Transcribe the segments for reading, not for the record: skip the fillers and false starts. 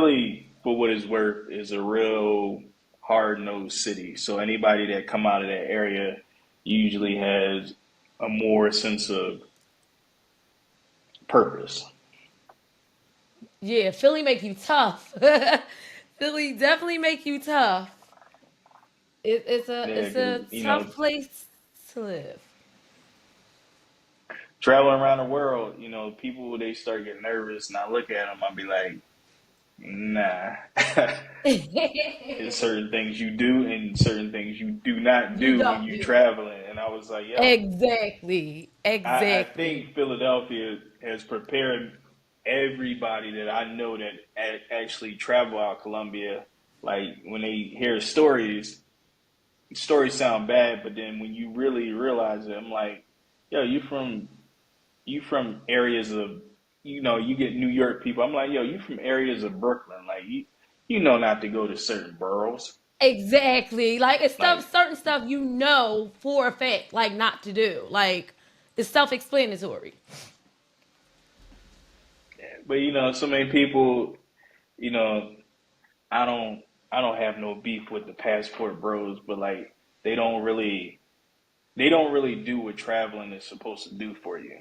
Philly, for what it's worth, is a real hard-nosed city. So anybody that come out of that area usually has a more sense of purpose. Yeah, Philly make you tough. Philly definitely make you tough. Yeah, It's because a tough place to live. traveling around the world, people they start getting nervous, and I look at them, I'll be like, nah. There's certain things you do and certain things you do not You do when don't you do. traveling. And I was like, yo, Exactly. I Exactly. think Philadelphia has prepared everybody that I know that actually travel out Colombia. Like when they hear stories sound bad, but then when you really realize it, I'm like, yo, you from areas of, you get New York people. I'm like, yo, you from areas of Brooklyn. Like you know not to go to certain boroughs. Exactly. Like it's Like, certain stuff you know for a fact, like not to do. Like it's self-explanatory. but so many people, you know, I don't, I don't have no beef with the passport bros, but like they don't really, they don't really do what traveling is supposed to do for you.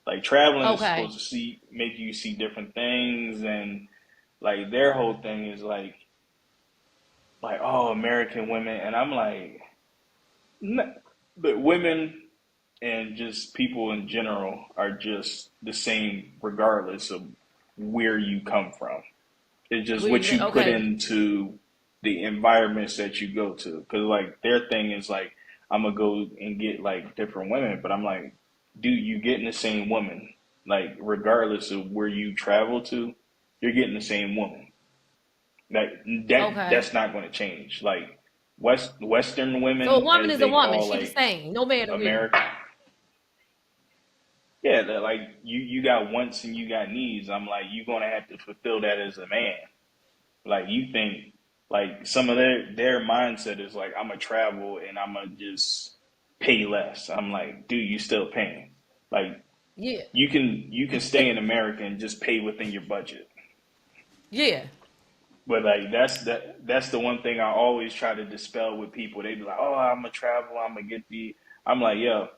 Like traveling is Okay. supposed to make you see different things, and like their whole thing is like oh, American women, and I'm like, but women and just people in general are just the same regardless of where you come from. It's just We what you put okay. into the environments that you go to. Because like their thing is like, I'm gonna go and get like different women, but I'm like, dude, you getting the same woman. Like regardless of where you travel to, you're getting the same woman. Okay. That's not going to change. Like Western So a women, woman as is a they woman. call She the like same, no matter where. America, yeah, that like you got wants and you got needs. I'm like, you're gonna have to fulfill that as a man. Like you think like some of their mindset is like I'm gonna travel and I'm gonna just pay less. I'm like, dude, you still paying. Like Yeah. you can stay in America and just pay within your budget. Yeah. But like that's the one thing I always try to dispel with people. They be like, oh, I'm gonna travel, I'm gonna get the. I'm like, yo,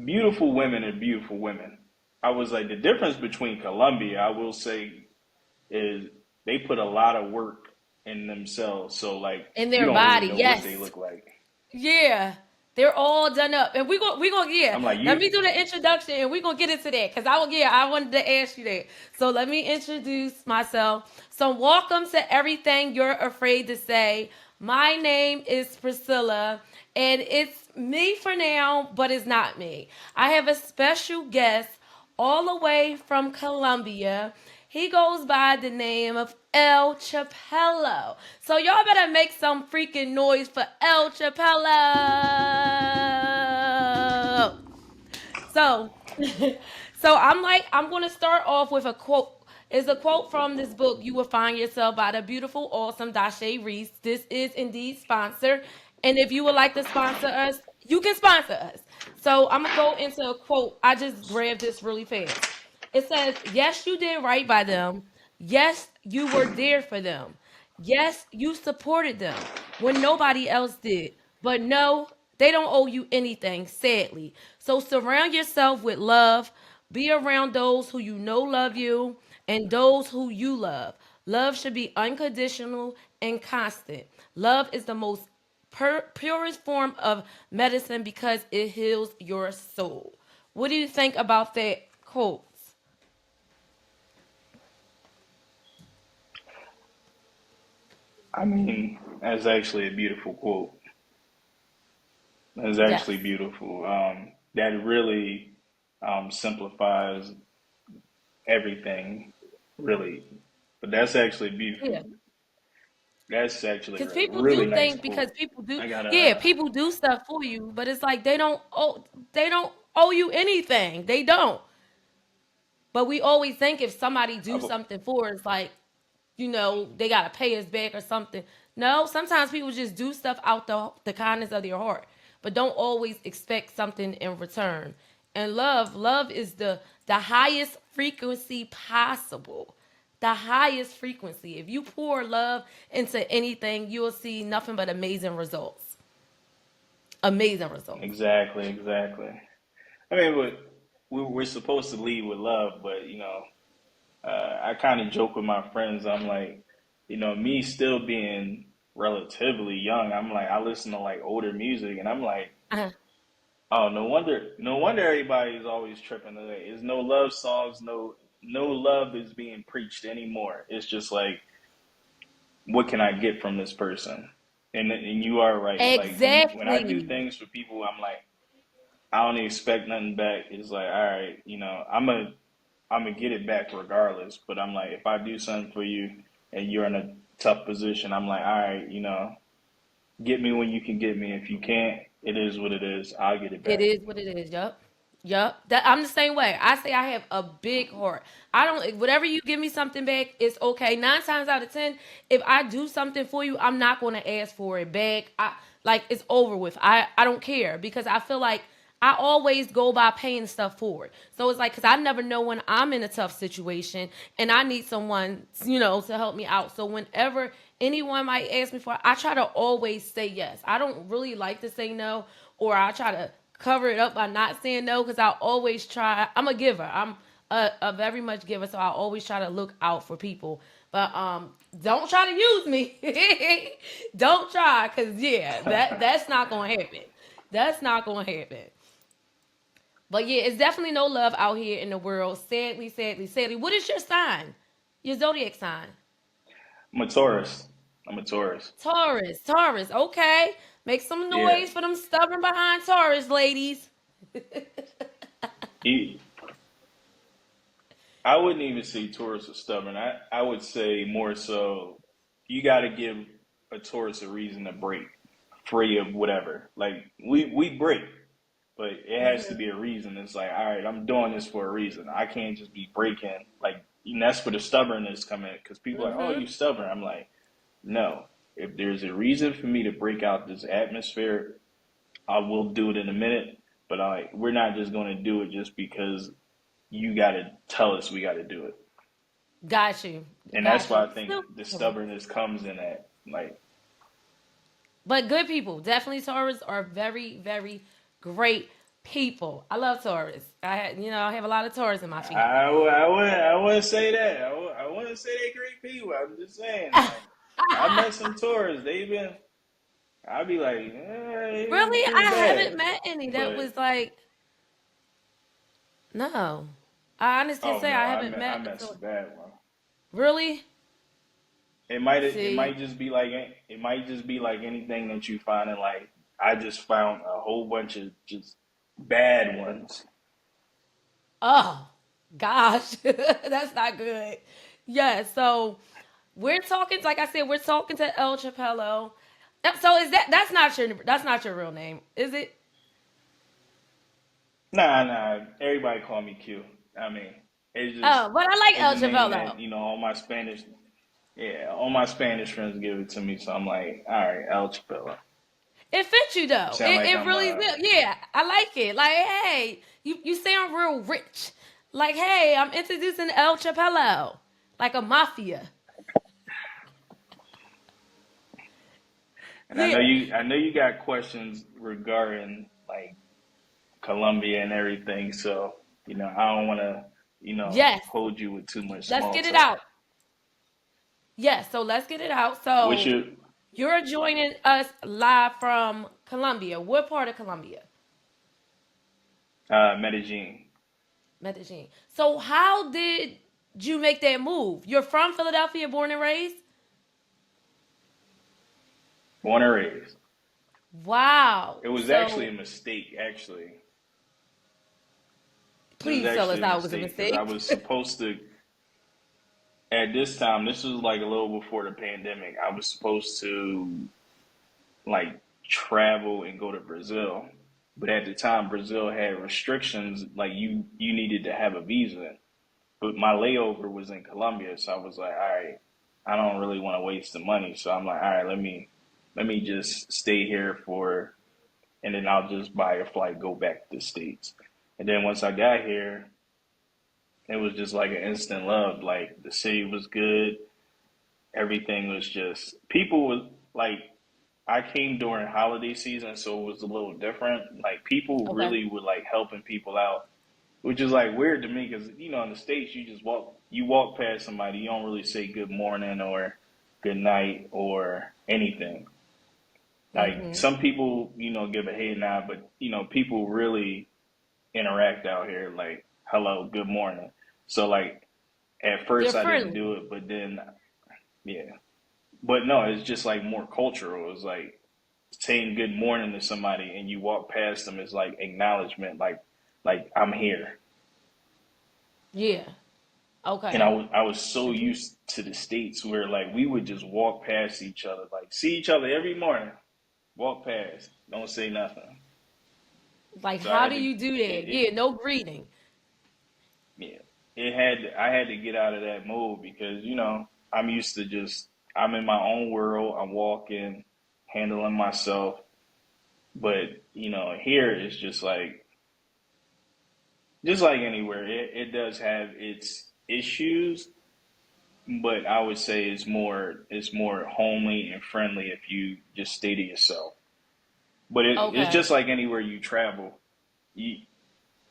beautiful women are beautiful women. I was like, the difference between Colombia, I will say, is they put a lot of work in themselves. So like In you their don't really body, know what they yes. look like. Yeah. They're all done up. And we gonna yeah. I'm like Let you. me do the introduction and we're gonna get into that. Cause I wanted to ask you that. So let me introduce myself. So welcome to Everything You're Afraid to Say. My name is Priscilla, and it's me for now, but it's not me. I have a special guest all the way from Colombia. He goes by the name of El Chapello. So y'all better make some freaking noise for El Chapello. So, so I'm gonna start off with a quote. It's a quote from this book, You Will Find Yourself by the beautiful, awesome Dashe Reese. This is indeed sponsored. And if you would like to sponsor us, you can sponsor us. So I'm gonna go into a quote. I just grabbed this really fast. It says, yes, you did right by them. Yes, you were there for them. Yes, you supported them when nobody else did. But no, they don't owe you anything, sadly. So surround yourself with love. Be around those who you know love you and those who you love. Love should be unconditional and constant. Love is the most purest form of medicine because it heals your soul. What do you think about that quote? I mean, that's actually a beautiful quote. That's Yes. actually beautiful. That really simplifies everything, really. But that's actually beautiful. Yeah. That's actually Because a people really do nice think because quote. people do I got yeah, a. people do stuff for you, but it's like they don't owe you anything. They don't. But we always think if somebody do something for us, like, they gotta pay us back or something. No, sometimes people just do stuff out the kindness of their heart, but don't always expect something in return. And love is the highest frequency possible. The highest frequency. If you pour love into anything, you will see nothing but amazing results. Amazing results. Exactly, exactly. I mean, but we're supposed to lead with love, but I kind of joke with my friends. I'm like, me still being relatively young, I'm like, I listen to like older music, and I'm like, Uh, oh, no wonder everybody's always tripping today. There's no love songs, no love is being preached anymore. It's just like, what can I get from this person? And you are right. Like when I do exactly. things for people, I'm like, I don't expect nothing back. It's like, all right, I'm gonna get it back regardless. But I'm like, if I do something for you and you're in a tough position, I'm like, all right, get me when you can get me. If you can't, it is what it is. I'll get it It back. is what it is. Yup. Yup. That I'm the same way. I say I have a big heart. I don't whatever you give me something back, it's okay. 9 times out of 10, if I do something for you, I'm not gonna ask for it back. It's over with. I don't care because I feel like I always go by paying stuff forward. So it's like because I never know when I'm in a tough situation and I need someone, to help me out. So whenever anyone might ask me for it, I try to always say yes. I don't really like to say no, or I try to cover it up by not saying no because I always try. I'm a giver. I'm a very much giver, so I always try to look out for people. But don't try to use me. Don't try, cause yeah, that's not gonna happen. That's not gonna happen. But yeah, it's definitely no love out here in the world. Sadly, sadly, sadly. What is your sign? Your zodiac sign? I'm a Taurus. I'm a Taurus. Taurus. Taurus. Okay. Make some Yeah. noise for them stubborn behind Taurus ladies. E- I wouldn't even say Taurus is stubborn. I would say more so you got to give a Taurus a reason to break free of whatever. Like we break, but it has to be a reason. It's like, all right, I'm doing this for a reason. I can't just be breaking. Like, that's where the stubbornness come in because people are like, oh, Mm-hmm. you stubborn. I'm like, no. If there's a reason for me to break out this atmosphere, I will do it in a minute. But we're not just going to do it just because you got to tell us we got to do it. Got you. And that's Got why you. I think Still the people. stubbornness comes in that. Like, But good people. Definitely Taurus are very, very great people. I love Taurus. I have a lot of Taurus in my family. I wouldn't say that. I wouldn't say they great people. I'm just saying, like, I met some tourists. I'd be like, they ain't Really? too I haven't bad. met any that But, was like, no. I honestly can oh say no, I I haven't met, I met met until some bad ones. really? It See, might just be like anything that you find in like I just found a whole bunch of just bad ones. oh gosh, that's not good. Yeah, so we're talking, like I said, we're talking to El Chapello. So is that's not your real name, is it? Nah. Everybody call me Q. I mean, Oh, but I like it's El a name Chapello. that all my Spanish, yeah, all my Spanish friends give it to me. So I'm like, all right, El Chapello. It fits you though. Sound It, like it I'm really will. Yeah, I like it. Like, hey, you sound real rich. Like, hey, I'm introducing El Chapello, like a mafia. and Yeah. I know you got questions regarding like Colombia and everything. So I don't want to Yes. hold you with too much Let's small get it talk. out. Yes. So let's get it out. What's So your you're joining us live from Colombia. What part of Colombia? Medellin? Medellin. So how did you make that move? You're from Philadelphia, born and raised? Born and raised. Wow. It was actually a So mistake. Actually, it was please tell us actually a how it was a mistake because I mistake. was supposed to. At this time, this was like a little before the pandemic. I was supposed to like travel and go to Brazil, but at the time, Brazil had restrictions. Like you needed to have a visa. But my layover was in Colombia, so I was like, all right, I don't really want to waste the money. So I'm like, all right, let me just stay here and then I'll just buy a flight, go back to the States. And then once I got here, It was just like an instant love. Like the city was good. Everything was just people was like I came during holiday season, so it was a little different. Like people Okay. really were like helping people out, which is like weird to me because in the states you walk past somebody, you don't really say good morning or good night or anything. Like Mm-hmm. some people, give a head nod, but people really interact out here. Like hello, good morning. So like at They're first I didn't friendly. do it, but then yeah. But no, it's just like more cultural. It's like saying good morning to somebody and you walk past them is like acknowledgement, like I'm here. Yeah. And Okay. I was so used to the states where like we would just walk past each other, like see each other every morning, walk past, don't say nothing. Like, So I how had do to you do that? Yeah, no greeting. yeah, I had to get out of that mode because I'm used to just I'm in my own world, I'm walking, handling myself, but here it's just like anywhere, it does have its issues, but I would say it's more homely and friendly if you just stay to yourself. But it's Okay. just like anywhere you travel. You,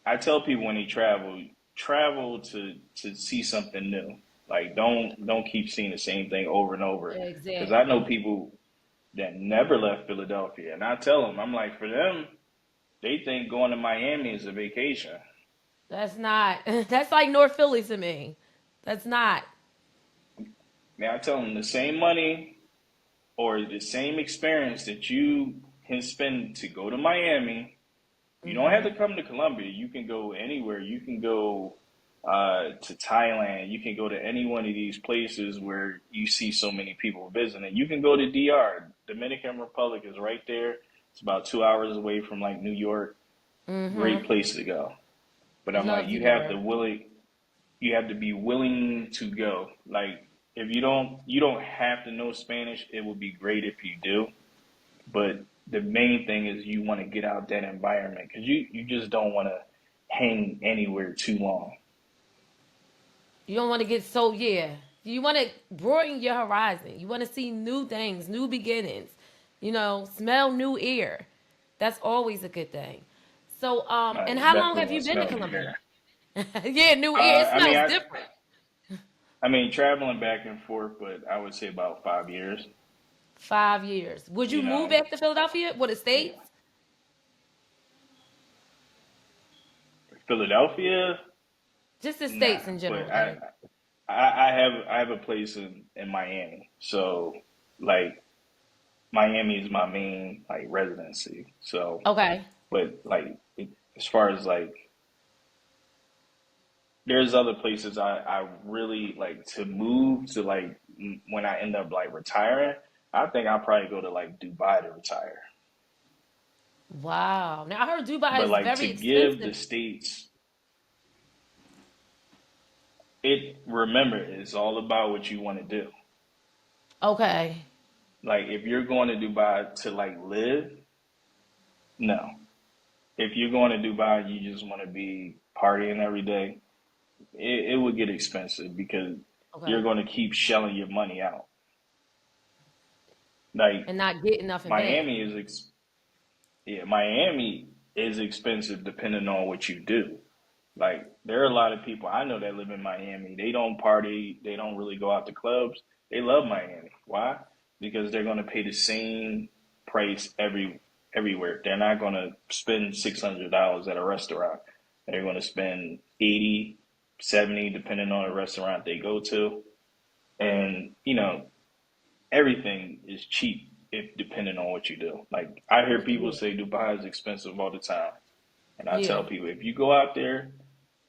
I tell people when they travel to see something new. Like don't keep seeing the same thing over and over. Because I know Exactly. people that never left Philadelphia, and I tell them, I'm like, for them, they think going to Miami is a vacation. That's not. That's like North Philly to me. That's not. Now I tell them the same money or the same experience that you can spend to go to Miami. You don't have Mm-hmm. to come to Colombia. You can go anywhere. You can go to Thailand. You can go to any one of these places where you see so many people visiting. You can go to DR. Dominican Republic is right there. It's about 2 hours away from like New York. Great Mm-hmm. place to go. But I'm like, Love to go there. you have to be willing to go. Like if you don't have to know Spanish. It would be great if you do. But the main thing is you want to get out that environment because you just don't want to hang anywhere too long. You don't want to get so, yeah. You want to broaden your horizon. You want to see new things, new beginnings. Smell new air. That's always a good thing. So, and I how long definitely have want you to been to smell new Colombia? air. Yeah, new air. It I mean, smells I different. I mean traveling back and forth, but I would say about 5 years. 5 years. Would you You move know, back to Philadelphia? What the yeah, states? Philadelphia, Just the nah. states in But general, I then. I, I have a place in Miami, so like Miami is my main like residency. So, Okay. but like as far as like there's other places I really like to move to like when I end up like retiring. I think I'll probably go to like Dubai to retire. Wow. Now I heard Dubai But is like to very give the expensive. states it remember it's all about what you want to do. Okay. Like if you're going to Dubai to like live, no. If you're going to Dubai, you just want to be partying every day. It would get expensive because you're Okay. going to keep shelling your money out. Like And not get nothing back. Miami is Yeah, Miami is expensive depending on what you do. Like there are a lot of people I know that live in Miami. They don't party, they don't really go out to clubs. They love Miami. Why? Because they're going to pay the same price everywhere. They're not going to spend $600 at a restaurant. They're going to spend 80, 70 depending on the restaurant they go to. And, everything is cheap if depending on what you do. Like I hear people Yeah. say Dubai is expensive all the time, and I Yeah. tell people if you go out there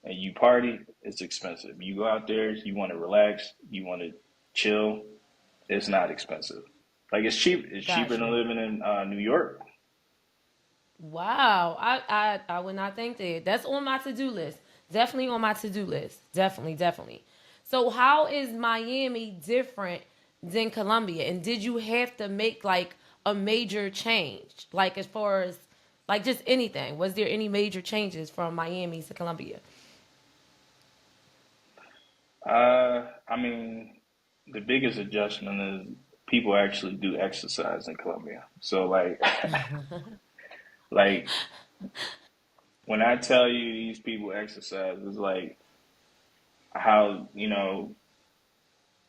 and you party, it's expensive. You go out there, you want to relax, you want to chill, it's not expensive. Like it's cheap. It's cheaper Got than you. living in New York. Wow. I would not think that. That's on my to-do list. Definitely on my to-do list. Definitely, definitely. So how is Miami different than Columbia? And did you have to make like a major change? Like as far as like just anything. Was there any major changes from Miami to Columbia? I mean, the biggest adjustment is people actually do exercise in Colombia. So like when I tell you these people exercise, it's like how,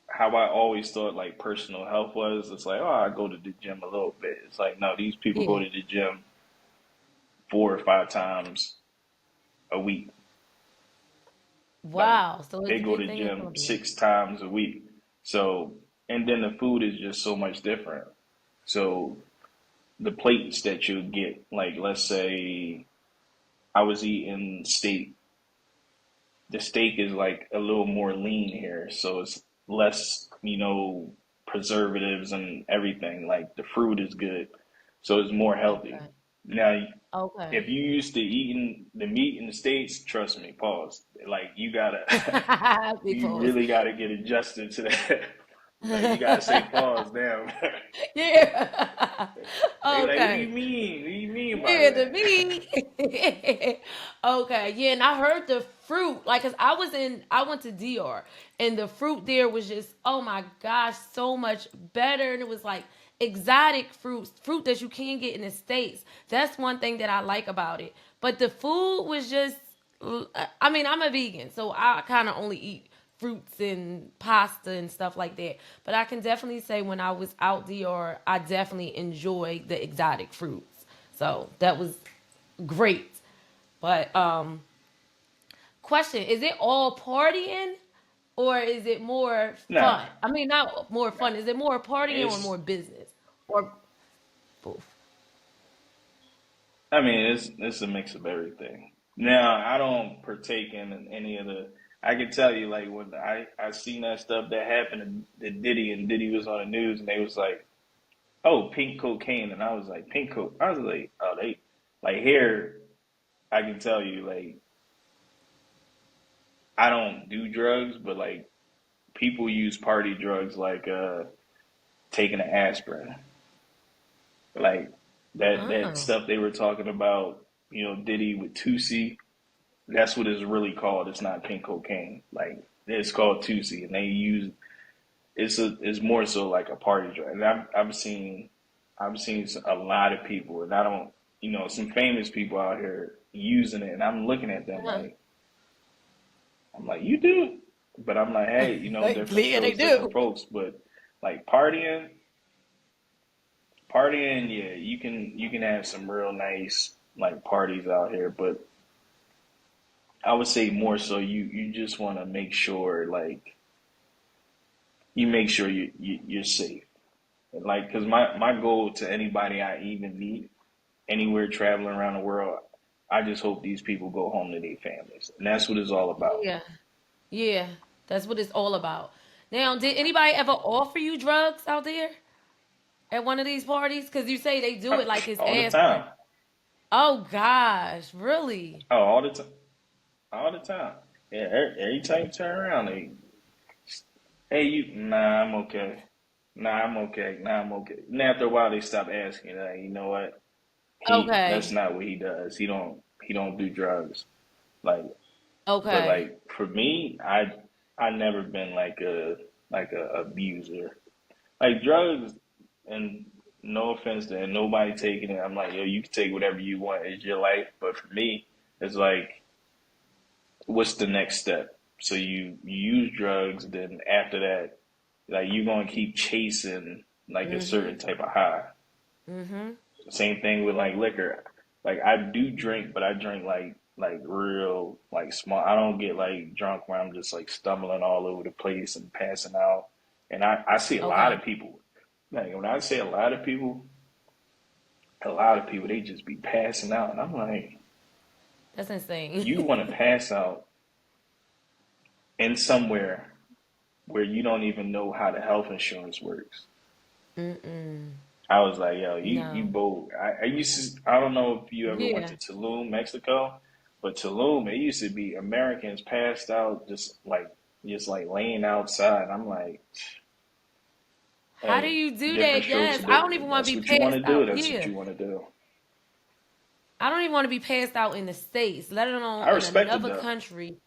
how I always thought like personal health was. It's like, oh, I go to the gym a little bit. It's like, no, these people go Yeah. to the gym 4 or 5 times a week. Like Wow. So it's they a go big to thing in gym Colombia. 6 times a week. So, and then the food is just so much different. So the plates that you get, like let's say I was eating steak, the steak is like a little more lean here, so it's less, preservatives and everything. Like the fruit is good, so it's more healthy. Okay. Now, if Okay. you used to eating the meat in the States, trust me, pause. Like you gotta, Big you pause. really gotta get adjusted to that. Like you gotta say pause, damn. Yeah. They like, what do you Okay. mean? What do you mean by Yeah, to that? me. Okay, yeah, and I heard the fruit, like, cause I went to DR, and the fruit there was just, oh my gosh, so much better, and it was like exotic fruits, fruit that you can get in the States. That's one thing that I like about it. But the food was just, I mean, I'm a vegan, so I kind of only eat fruits and pasta and stuff like that. But I can definitely say when I was out DR, I definitely enjoyed the exotic fruits. So that was great. But question, is it all partying or is it more Nah, fun? I mean, not more nah. fun. Is it more partying or It's more business? Or both? I mean, it's a mix of everything. Now, I don't partake in any of the. I can tell you, like when I seen that stuff that happened to Diddy, and Diddy was on the news, and they was like, "Oh, pink cocaine," and I was like, "Pink coke." I was like, "Oh, they like here." I can tell you, like, I don't do drugs, but like people use party drugs, like taking an aspirin, like that Oh, stuff they were talking about. Diddy with Tusi. That's what it's really called. It's not pink cocaine. Like it's called Tusi, and they use it's more so like a party drug. And I've seen a lot of people, and I don't, some famous people out here using it, and I'm looking at them uh-huh. like I'm like you do, but I'm like hey, different Yeah, they strokes, different do. folks. But like partying, yeah, you can have some real nice like parties out here, but I would say more so you just want to make sure like you make sure you're safe. And like, cause my goal to anybody I even meet anywhere traveling around the world, I just hope these people go home to their families, and that's what it's all about. Yeah, yeah, that's what it's all about. Now, did anybody ever offer you drugs out there at one of these parties? Because you say they do it like it's All the aspirin. time. Oh gosh, really? Oh, all the time. All the time. Yeah, every time you turn around, hey, nah, I'm okay. Nah, I'm okay. Nah, I'm okay. And after a while, they stop asking. Like, you know what? That's Okay, not what he does. He don't do drugs. Like, but okay, like for me, I never been like a abuser. Like drugs, and no offense to nobody taking it. I'm like, yo, you can take whatever you want. It's your life. But for me, it's like, what's the next step? So you use drugs, then after that, like you're gonna keep chasing like a certain type of high. mm-hmm. Same thing with like liquor. Like I do drink, but I drink like real like small. I don't get like drunk where I'm just like stumbling all over the place and passing out. And I see a lot Okay, of people. Like when I say a lot of people they just be passing out, and I'm like, that's insane. you want to pass out in somewhere where you don't even know how the health insurance works. Mm-mm. I was like, yo, you No. bold. I used to, I don't know if you ever went Yeah. to Tulum, Mexico, but Tulum, it used to be Americans passed out just like laying outside. I'm like, How do hey, you do different that? strokes. Yes. I don't If even want that's to be what you want passed to do, out. that's what Yeah. you want to do. I don't even want to be passed out in the States, let I alone in respect it another though. country.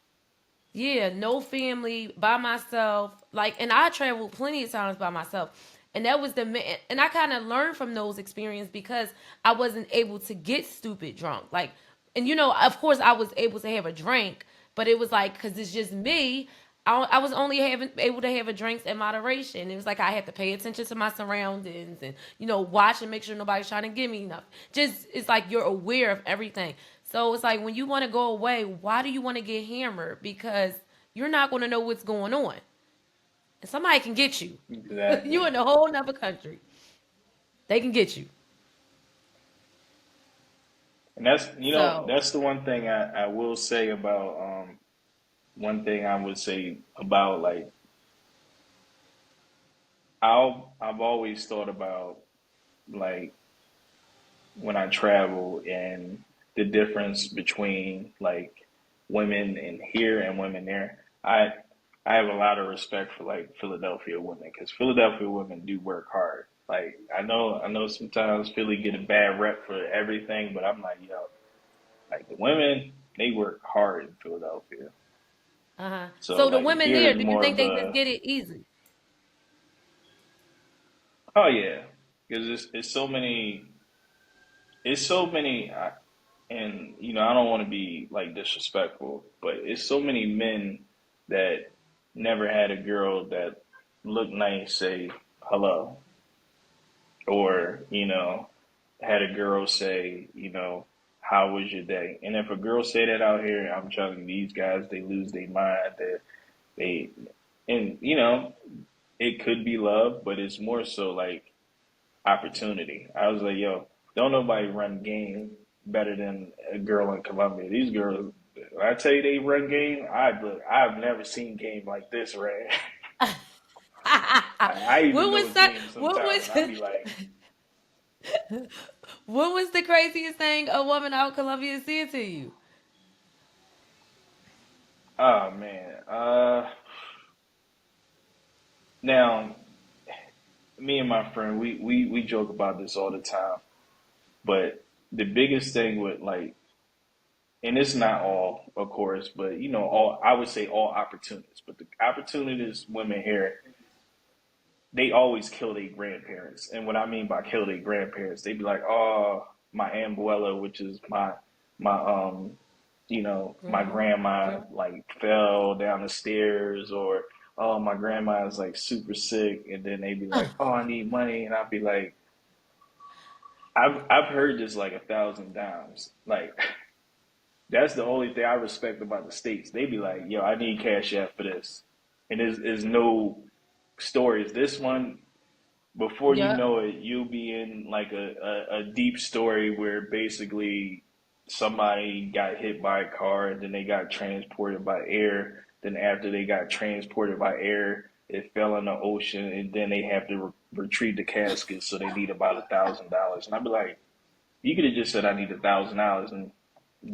Yeah, no family, by myself. Like, and I traveled plenty of times by myself. And that was and I kind of learned from those experiences because I wasn't able to get stupid drunk. Like, and of course, I was able to have a drink, but it was like, because it's just me, I was only able to have a drinks in moderation. It was like I had to pay attention to my surroundings and watch and make sure nobody's trying to give me enough. Just it's like you're aware of everything. So it's like when you want to go away, why do you want to get hammered? Because you're not going to know what's going on, and somebody can get you. You Exactly. in a whole nother country, they can get you. And that's So, that's the one thing I will say about one thing I would say about like I've always thought about like when I travel and the difference between like women in here and women there. I have a lot of respect for like Philadelphia women because Philadelphia women do work hard. Like I know sometimes Philly get a bad rep for everything, but I'm like, yo, like the women, they work hard in Philadelphia. So so the like women here there, is do you more think of they just a, get it easy? oh yeah, because it's so many, and I don't want to be like disrespectful, but it's so many men that never had a girl that looked nice say hello, or had a girl say how was your day, and if a girl say that out here, I'm telling you, these guys, they lose their mind. That they and it could be love, but it's more so like opportunity. I was like, yo, don't nobody run game better than a girl in Colombia. These girls, when I tell you they run game, I've never seen game like this, right? I even what know was a that? game What sometimes, was and I'd be like, what was the craziest thing a woman out in Colombia said to you? oh man. Now me and my friend, we joke about this all the time, but the biggest thing with like, and it's not all, of course, but all, I would say all opportunists. But the opportunists women here, they always kill their grandparents. And what I mean by kill their grandparents, they be like, "Oh, my abuela," which is my my Grandma, grandma grandma. like fell down the stairs, or oh, my grandma is like super sick, and then they be like, "Oh, I need money," and I'd be like, I've heard this like 1,000 times. Like that's the only thing I respect about the states. They be like, "Yo, I need cash app for this," and there's no stories. This one, before you Yep. know it, you'll be in like a deep story where basically somebody got hit by a car and then they got transported by air. Then after they got transported by air, it fell in the ocean, and then they have to retrieve the casket, so they need about $1,000. And I'd be like, you could have just said I need $1,000 and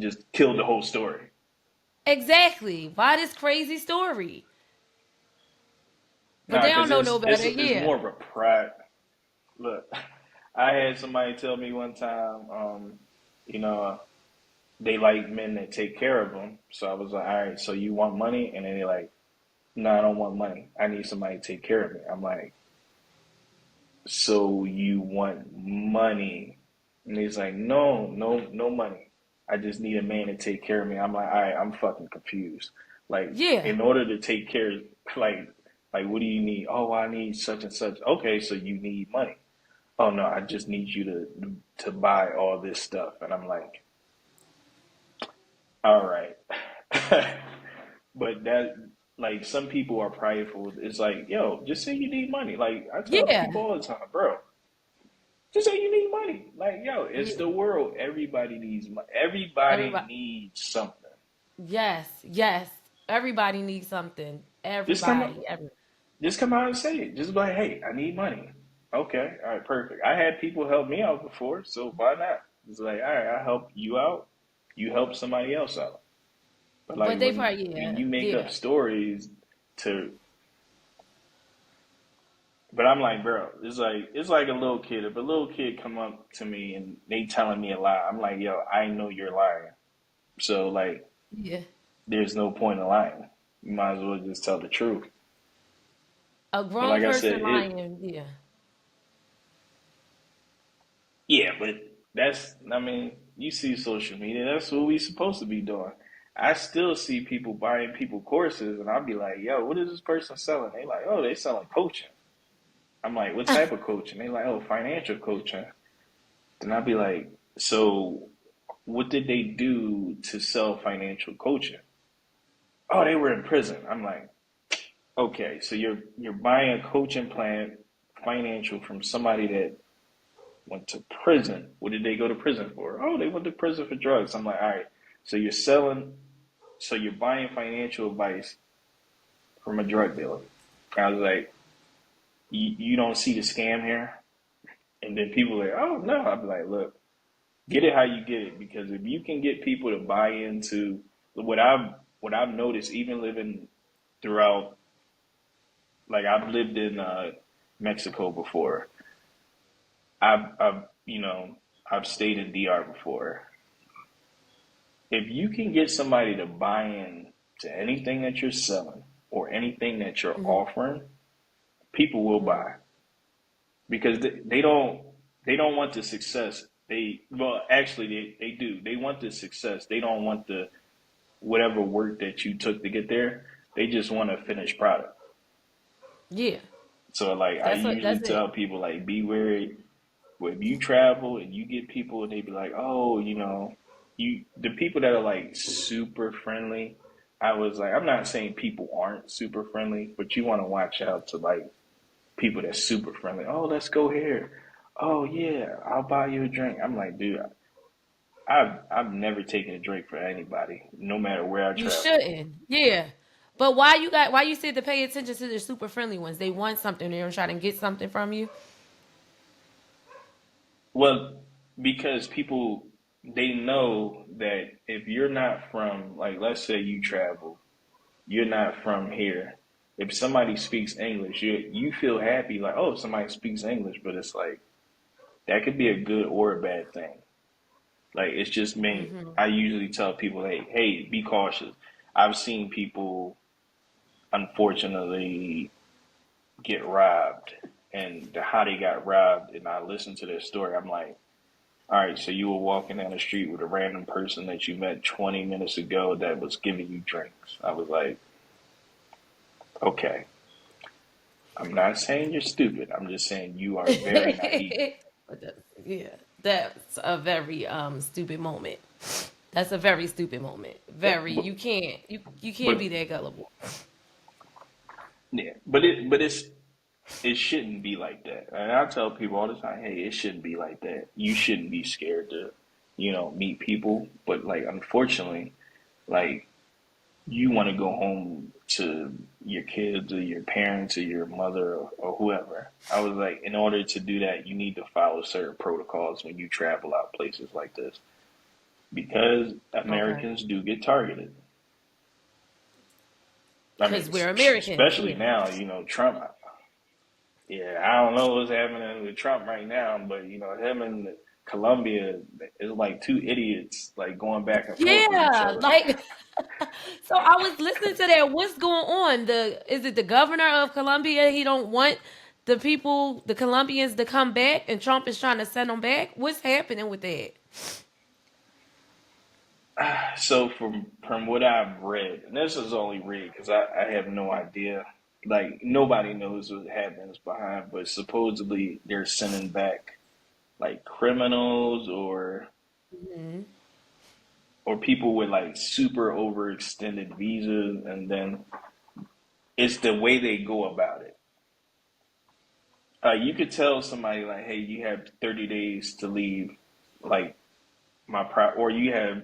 just killed the whole story. Exactly. Why this crazy story? But Nah, they because don't know no better. it's Yeah. more of a pride. Look, I had somebody tell me one time, you know, they like men that take care of them. So I was like, all right, so you want money? And then they're like, no, I don't want money. I need somebody to take care of me. I'm like, so you want money? And he's like, no, no, no money. I just need a man to take care of me. I'm like, all right, I'm fucking confused. Like, Yeah. in order to take care, like, like, what do you need? Oh, I need such and such. Okay, so you need money. Oh no, I just need you to buy all this stuff. And I'm like, all right. But that, like, some people are prideful. It's like, yo, just say you need money. Like I tell Yeah. people all the time, bro, just say you need money. Like, yo, it's Yeah. the world. Everybody needs money. Everybody Everybody. needs something. Yes. Yes. Everybody needs something. Just come Everybody. just come out and say it. Just be like, hey, I need money. Okay, all right, perfect. I had people help me out before, so why not? It's like, all right, I help you out. You help somebody else out. But like But they probably, when yeah. you make up Yeah. stories to, but I'm like, bro, it's like a little kid. If a little kid come up to me and they telling me a lie, I'm like, yo, I know you're lying. So like, Yeah. there's no point in lying. You might as well just tell the truth. A But grown like I said, person it lying, yeah. yeah, but that's I mean, you see social media, that's what we supposed to be doing. I still see people buying people courses and I'll be like, yo, what is this person selling? They like, oh, they selling coaching. I'm like, what type of coaching? They like, oh, financial coaching. Then I'll be like, so what did they do to sell financial coaching? Oh, they were in prison. I'm like, okay, so you're buying a coaching plan financial from somebody that went to prison. What did they go to prison for? Oh, they went to prison for drugs. I'm like, all right, so you're selling, so you're buying financial advice from a drug dealer. I was like, you don't see the scam here? And then people are like, oh no. I'll be like, look, get it how you get it, because if you can get people to buy into what I've noticed, even living throughout, like I've lived in Mexico before. I've I've stayed in DR before. If you can get somebody to buy in to anything that you're selling or anything that you're Hmm. offering, people will Hmm. buy because they don't want the success. They well actually they do. They want the success. They don't want the whatever work that you took to get there. They just want a finished product. Yeah. So like I usually That's tell it. people like be wary if you travel and you get people and they be like, oh, the people that are like super friendly. I was like, I'm not saying people aren't super friendly, but you want to watch out to like people that's super friendly. Oh, let's go here. Oh yeah, I'll buy you a drink. I'm like, dude, I've never taken a drink for anybody, no matter where I You travel. shouldn't. Yeah. But why you said to pay attention to the super friendly ones? They want something. They're trying to get something from you. Well, because people they know that if you're not from like let's say you travel, you're not from here. If somebody speaks English, you feel happy like, oh, somebody speaks English, but it's like that could be a good or a bad thing. Like it's just me. Hmm. I usually tell people, hey, be cautious. I've seen people unfortunately get robbed and how they got robbed and I listen to their story, I'm like, all right, so you were walking down the street with a random person that you met 20 minutes ago that was giving you drinks. I was like, okay, I'm not saying you're stupid. I'm just saying you are very naive. Yeah, that's a very stupid moment. That's a very stupid moment. Very. But, You can't be but that gullible. yeah, it shouldn't be like that. And I tell people all the time, hey, it shouldn't be like that. You shouldn't be scared to, meet people. But like, unfortunately, like you want to go home to your kids or your parents or your mother or whoever. I was like, in order to do that, you need to follow certain protocols when you travel out places like this because Okay. Americans do get targeted. I mean, Because we're Americans. especially Yeah. now, Trump. Yeah, I don't know what's happening with Trump right now, but him and Colombia is like two idiots, like going back and forth with each Yeah. other. Like, so I was listening to that. What's going on? Is it the governor of Colombia? He don't want the people, the Colombians, to come back, and Trump is trying to send them back. What's happening with that? So from what I've read, and this is only read because I have no idea. Like nobody knows what happens behind, but supposedly they're sending back like criminals or people with like super overextended visas, and then it's the way they go about it. You could tell somebody like, "Hey, you have 30 days to leave, like or you have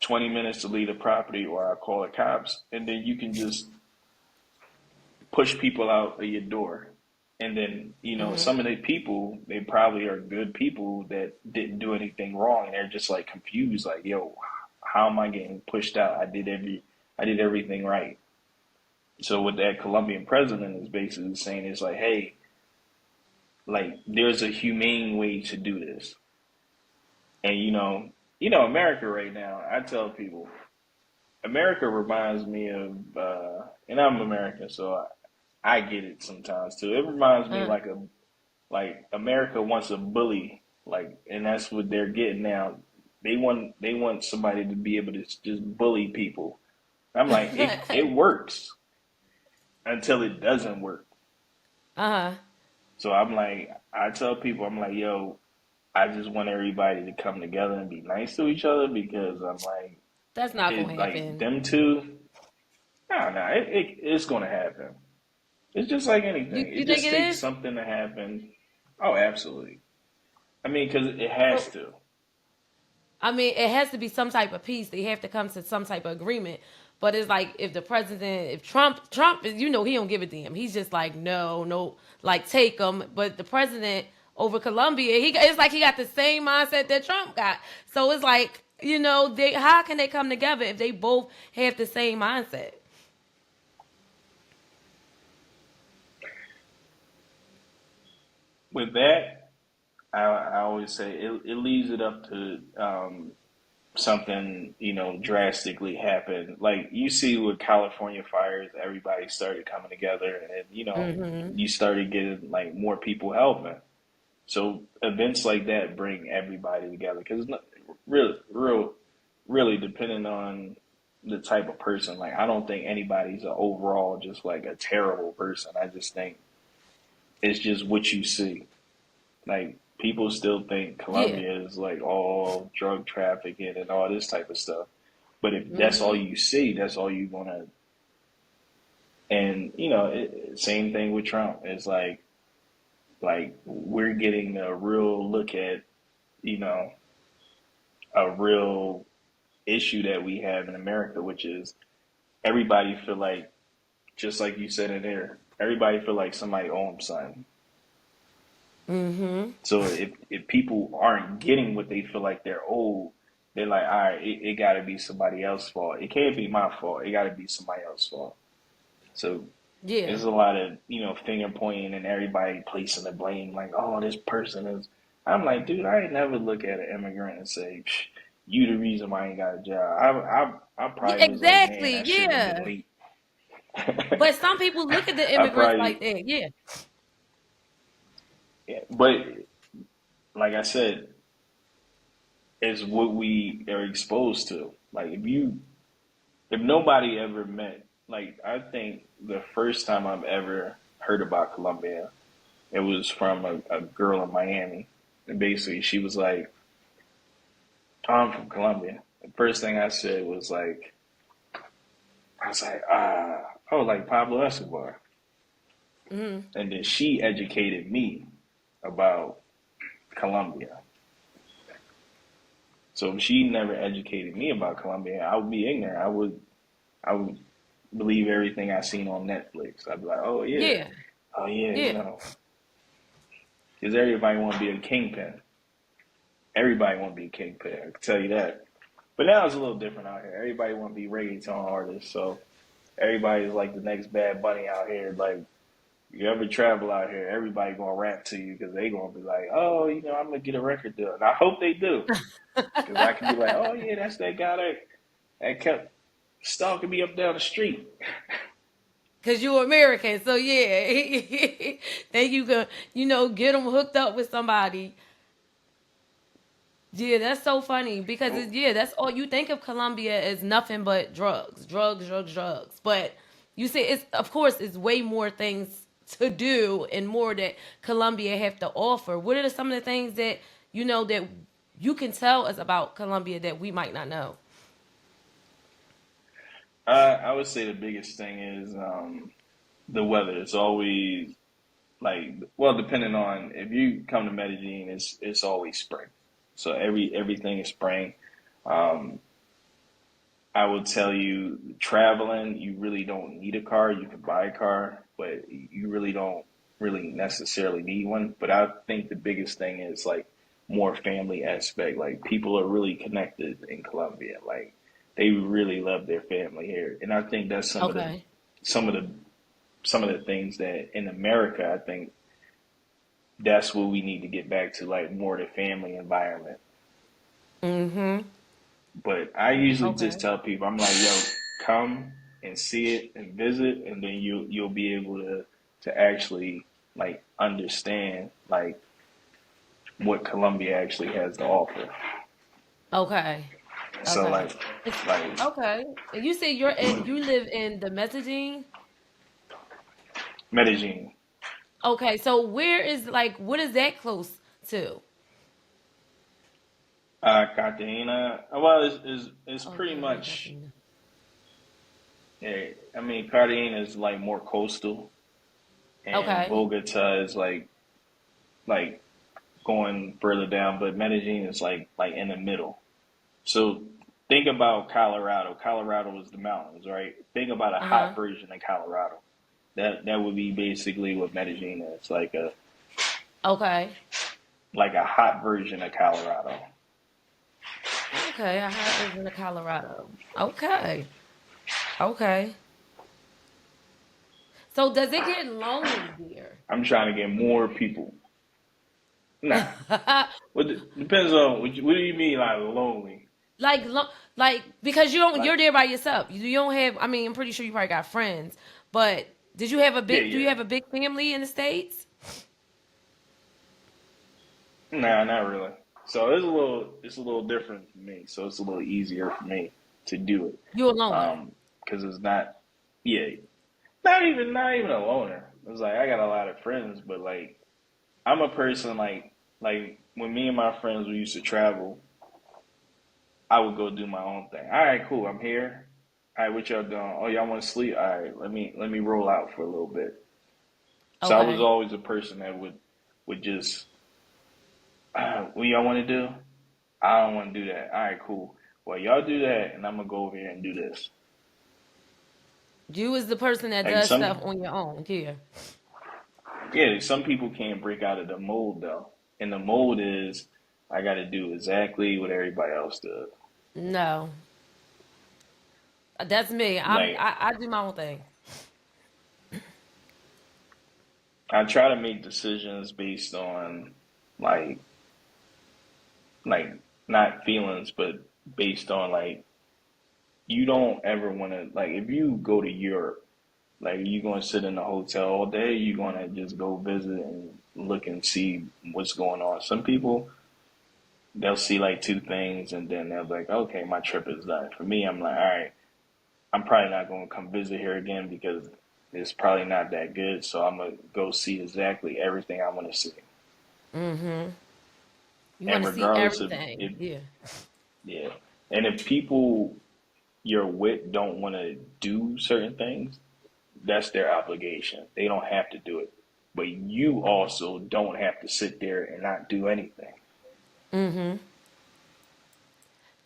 20 minutes to leave the property, or I call the cops," and then you can just push people out of your door. And then, Hmm. some of the people, they probably are good people that didn't do anything wrong and they're just like confused, like, yo, how am I getting pushed out? I did everything right. So what that Colombian president is basically saying is like, hey, like there's a humane way to do this. And America right now, I tell people, America reminds me of, and I'm American, so I get it sometimes too. It reminds me Uh, like America wants a bully, like, and that's what they're getting now. They want somebody to be able to just bully people. I'm like, it works until it doesn't work. uh-huh. So I'm like, I tell people, I'm like, yo, I just want everybody to come together and be nice to each other because I'm like, That's not gonna it like happen. them two. No, no, it's gonna happen. It's just like anything. It You think just it takes is? something to happen. Oh, absolutely. I mean, because it has So to. I mean, it has to be some type of peace. They have to come to some type of agreement. But it's like if the president, if Trump, you know, he don't give a damn. He's just like, no, no, like take them. But the president over Colombia, it's like he got the same mindset that Trump got. So it's like, you know, how can they come together if they both have the same mindset? With that, I always say it leaves it up to something, drastically happen. Like you see with California fires, everybody started coming together, and Mm-hmm. you started getting like more people helping. So events like that bring everybody together because really depending on the type of person. Like I don't think anybody's a overall just like a terrible person. I just think it's just what you see. Like people still think Yeah. Colombia is like all drug trafficking and all this type of stuff. But if that's all Mm-hmm. you see, that's all you're gonna. And same thing with Trump. It's like we're getting a real look at you know a real issue that we have in America, which is everybody feel like, just like you said in there, everybody feel like somebody owns something. Mm-hmm. So if people aren't getting what they feel like they're owed, they're like, all right, it got to be somebody else's fault. It can't be my fault. It got to be somebody else's fault. So Yeah. there's a lot of finger pointing and everybody placing the blame, like, oh, this person is. I'm like, dude, I ain't never look at an immigrant and say, you the reason why I ain't got a job. I Yeah, probably was like, man, exactly. I shouldn't have been Yeah. late. But some people look at the I immigrants probably, like that. Yeah. yeah, but like I said, it's what we are exposed to. Like if nobody ever met, like I think the first time I've ever heard about Colombia, it was from a girl in Miami, and basically she was like, "I'm from Colombia." The first thing I said was like, I was like, oh, like Pablo Escobar, Mm-hmm. and then she educated me about Colombia. So if she never educated me about Colombia, I would be ignorant. I would believe everything I seen on Netflix. I'd be like, Yeah. oh yeah, Yeah. because everybody want to be a kingpin. Everybody want to be a kingpin. I can tell you that. But now it's a little different out here. Everybody want to be reggaeton artists, so everybody's like the next Bad Bunny out here. Like you ever travel out here, everybody gonna rap to you because they gonna be like, oh, I'm gonna get a record deal, and I hope they do, because I can be like, oh yeah, that's that guy that kept stalking me up down the street. Cause you American, so yeah. Then you can, get them hooked up with somebody. Yeah, that's so funny because yeah, that's all you think of Colombia as nothing but drugs, drugs, drugs, drugs. But you see, it's of course it's way more things to do and more that Colombia have to offer. What are some of the things that that you can tell us about Colombia that we might not know? I would say the biggest thing is the weather. It's always like, well, depending on if you come to Medellin, it's always spring. So everything is spring. Um, I will tell you, traveling, you really don't need a car. You can buy a car, but you really don't really necessarily need one. But I think the biggest thing is like more family aspect. Like people are really connected in Colombia. Like they really love their family here, and I think that's Okay. some of the some of the things that in America, I think that's what we need to get back to, like more the family environment. Mm-hmm. But I usually just Okay. tell people, I'm like, yo, come and see it and visit, and then you'll be able to actually like understand like what Colombia actually has to offer. Okay. So Okay. It's like okay. And you say you live in the messaging. Medellin, Okay, so where is like what is that close to? Cartagena. Well, it's pretty Okay, much. Cartagena. Yeah, I mean, Cartagena is like more coastal, and Okay. Bogota is like going further down, but Medellin is like in the middle. So think about Colorado. Colorado is the mountains, right? Think about a hot Uh-huh. version of Colorado. That would be basically what Medellin is, Okay. like a hot version of Colorado. Okay, a hot version of Colorado. Okay. Okay. So does it get lonely there? I'm trying to get more people. Nah, what depends on what do you mean like lonely? like like because you're Like there by yourself. You don't have I mean, I'm pretty sure you probably got friends, but yeah, do you yeah. have a big family in the States? Nah, not really. So it's a little different for me. So it's a little easier for me to do it. You're a loner. Because it's not, yeah, not even a loner. It's like I got a lot of friends, but like I'm a person like when me and my friends we used to travel, I would go do my own thing. All right, cool. I'm here. All right, what y'all doing? Oh, y'all want to sleep? All right, let me roll out for a little bit. So I was Okay. always a person that would just, what y'all want to do? I don't want to do that. All right, cool. Well, y'all do that, and I'm gonna go over here and do this. You is the person that Like does some, stuff on your own here. yeah, some people can't break out of the mold though, and the mold is I got to do exactly what everybody else does. No. That's me. Like I do my own thing. I try to make decisions based on like like not feelings, but based on like you don't ever want to like if you go to Europe, like you gonna sit in a hotel all day, you gonna just go visit and look and see what's going on. Some people they'll see like two things and then they'll be like, okay, my trip is done. For me, I'm like, all right, I'm probably not gonna come visit here again because it's probably not that good. So I'm gonna go see exactly everything I want to see. Mm-hmm. You want And to see regardless of everything. if Yeah. yeah, and if people you're with don't want to do certain things, that's their obligation. They don't have to do it. But you also don't have to sit there and not do anything. Mm-hmm.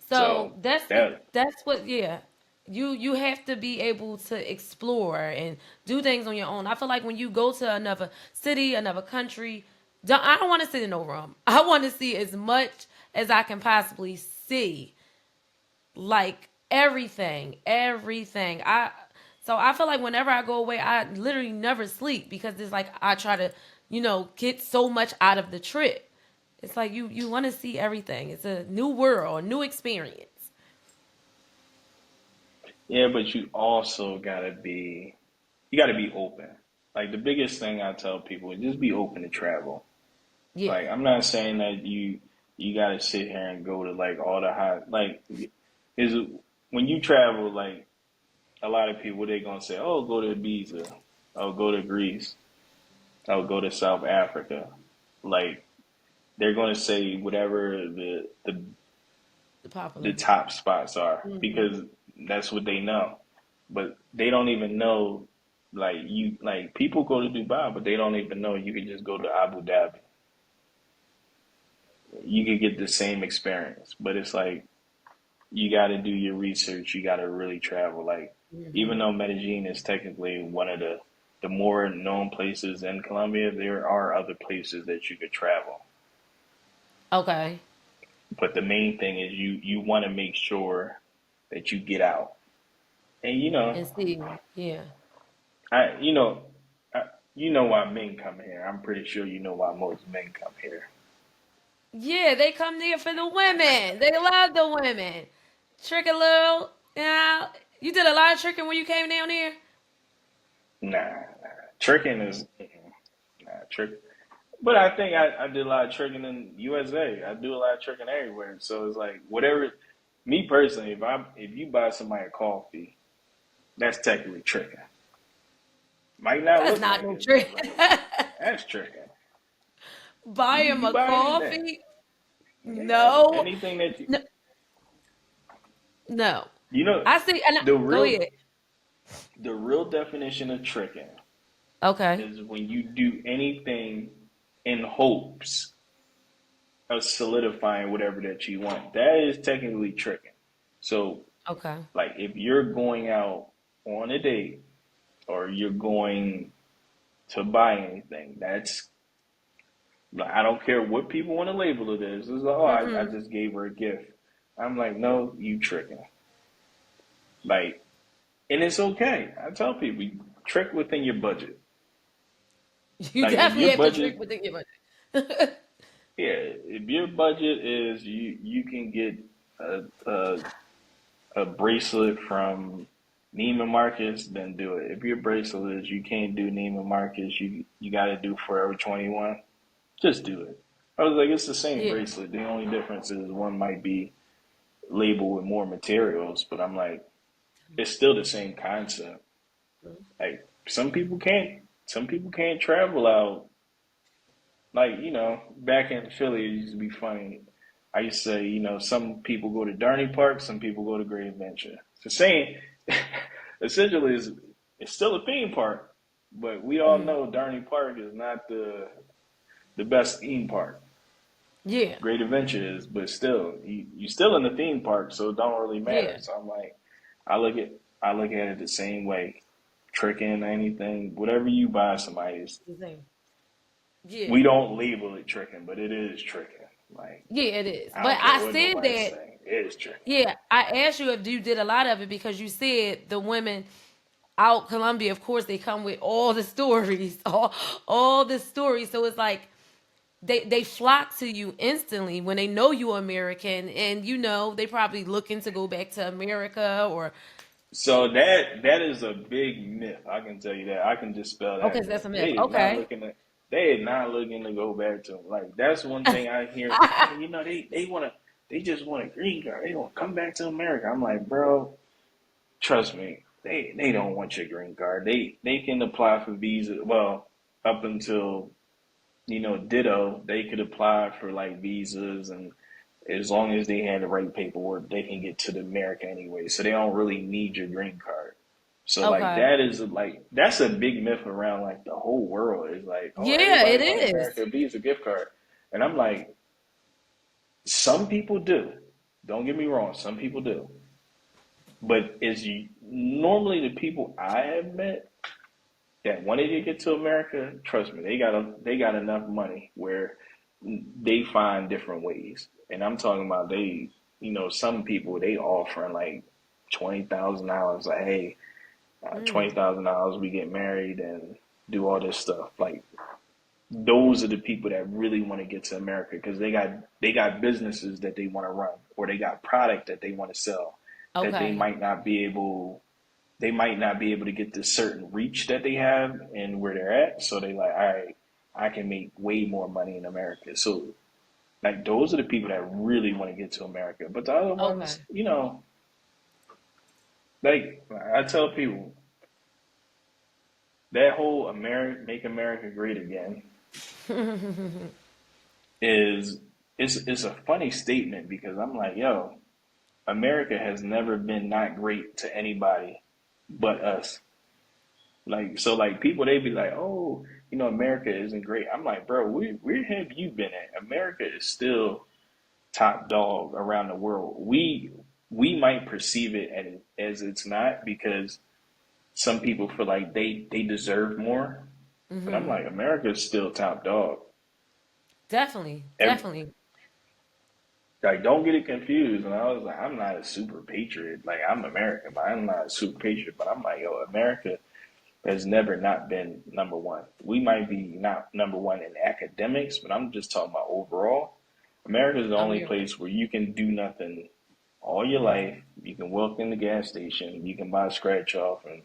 So So that that's what yeah. You have to be able to explore and do things on your own. I feel like when you go to another city, another country, I don't want to sit in no room. I want to see as much as I can possibly see. Like everything. I feel like whenever I go away, I literally never sleep because it's like I try to, get so much out of the trip. It's like you want to see everything. It's a new world, a new experience. yeah, but you gotta be open. Like the biggest thing I tell people is just be open to travel. Yeah. Like I'm not saying that you gotta sit here and go to like all the high like is when you travel like a lot of people they gonna say, oh go to Ibiza, oh go to Greece, oh go to South Africa. Like they're gonna say whatever The the popular. top spots are Hmm. because that's what they know. But they don't even know like people go to Dubai, but they don't even know you can just go to Abu Dhabi. You could get the same experience, but it's like you got to do your research. You got to really travel. Like even Hmm. though Medellin is technically one of the more known places in Colombia, there are other places that you could travel. Okay. But the main thing is you want to make sure that you get out. And And see. Yeah. I you know I, you know why men come here. I'm pretty sure you know why most men come here. Yeah, they come there for the women. They love the women. Trick a little. Yeah. You did a lot of tricking when you came down here. Nah. Tricking is nah trick. But I think I did a lot of tricking in USA. I do a lot of tricking everywhere. So it's like whatever. Me personally, if you buy somebody a coffee, that's technically tricking. Might not That's look not like no it, but trick. like that's tricking. Buy him You a buy anything, coffee? yeah, No. anything that you No. No. you know I see. the Go real ahead. the real definition of tricking Okay. is when you do anything in hopes of solidifying whatever that you want. That is technically tricking. So, Okay. like, if you're going out on a date or you're going to buy anything, that's like, I don't care what people want to label it as. It's oh, I Mm-hmm. just gave her a gift. I'm like, no, you tricking. Like, and it's okay. I tell people, you trick within your budget. You Like, if definitely your have to trick budget, within your budget. yeah, if your budget is you can get a, a a bracelet from Neiman Marcus, then do it. If your bracelet is you can't do Neiman Marcus, you got to do Forever 21, just do it. I was like, it's the same Yeah. bracelet. The only difference is one might be labeled with more materials, but I'm like, it's still the same concept. Like some people can't travel out. Like, back in Philly, it used to be funny. I used to say, some people go to Darney Park, some people go to Great Adventure. It's the same, essentially, it's still a theme park, but we all Hmm. know Darney Park is not the best theme park. Yeah. Great Adventure is, but still, you still in the theme park, so it don't really matter. Yeah. So I'm like, I look at I look at it the same way. Tricking anything, whatever you buy somebody is, The same. Yeah. we don't label it tricking, but it is tricking. Like, Yeah, it is. I But don't care I what said nobody that, say. It is tricking. yeah, I asked you if you did a lot of it because you said the women out Colombia, of course, they come with all the stories, all the stories. So it's like they flock to you instantly when they know you're American, and they probably looking to go back to America or So that is a big myth. I can tell you that. I can just spell okay, that so that's myth. a myth. Okay. They is not looking to go back to them. Like that's one thing I hear. Oh, they just want a green card. They want to come back to America. I'm like, bro, trust me. They don't want your green card. They can apply for visa. Well, up until ditto, they could apply for like visas and as long as they had the right paperwork, they can get to the America anyway. So they don't really need your green card. So like Okay. that's a big myth around like the whole world is like, oh, Yeah, it everybody want is. America Visa gift card. And I'm like, some people do. Don't get me wrong, some people do. But normally the people I have met that wanted to get to America, trust me, they got enough money where they find different ways. And I'm talking about some people they offering like $20,000. Like, hey, Mm. $20,000, we get married and do all this stuff. Like those are the people that really want to get to America because they got businesses that they want to run or they got product that they want to sell that Okay. they might not be able to get the certain reach that they have and where they're at. So they like, all right, I can make way more money in America. So like those are the people that really want to get to America. But the other ones, Okay. like I tell people, that whole America make America great again is it's a funny statement because I'm like, yo, America has never been not great to anybody but us. Like so, like people they be like, oh, America isn't great. I'm like, bro, where have you been at? America is still top dog around the world. We might perceive it as it's not because some people feel like they deserve more. But I'm Hmm. like, America is still top dog. Definitely. Every, Definitely. like, don't get it confused. And I was like, I'm not a super patriot. Like, I'm American, but I'm not a super patriot. But I'm like, yo, America has never not been number one. We might be not number one in academics, but I'm just talking about overall. America is the only America. place where you can do nothing. all your life. You can walk in the gas station, you can buy a scratch off, and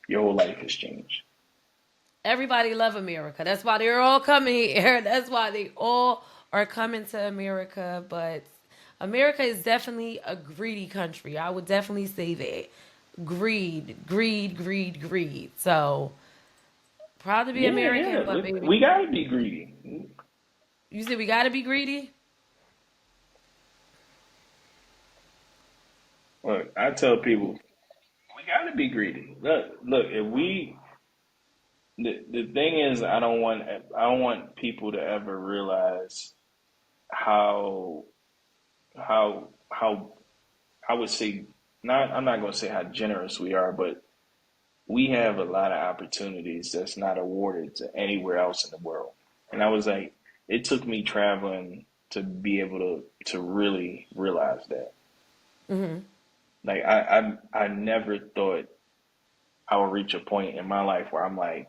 your whole life has changed. Everybody love America. That's why they're all coming here. That's why they all are coming to America. But America is definitely a greedy country. I would definitely say that. Greed, greed, greed, greed. So proud to be Yeah, American, yeah. but baby, We gotta be greedy. you said we gotta be greedy. Look, I tell people we gotta be greedy. Look. If we, the thing is, I don't want people to ever realize how how I would say not. I'm not gonna say how generous we are, but we have a lot of opportunities that's not awarded to anywhere else in the world. And I was like, it took me traveling to be able to really realize that. Hmm. Like I never thought I would reach a point in my life where I'm like,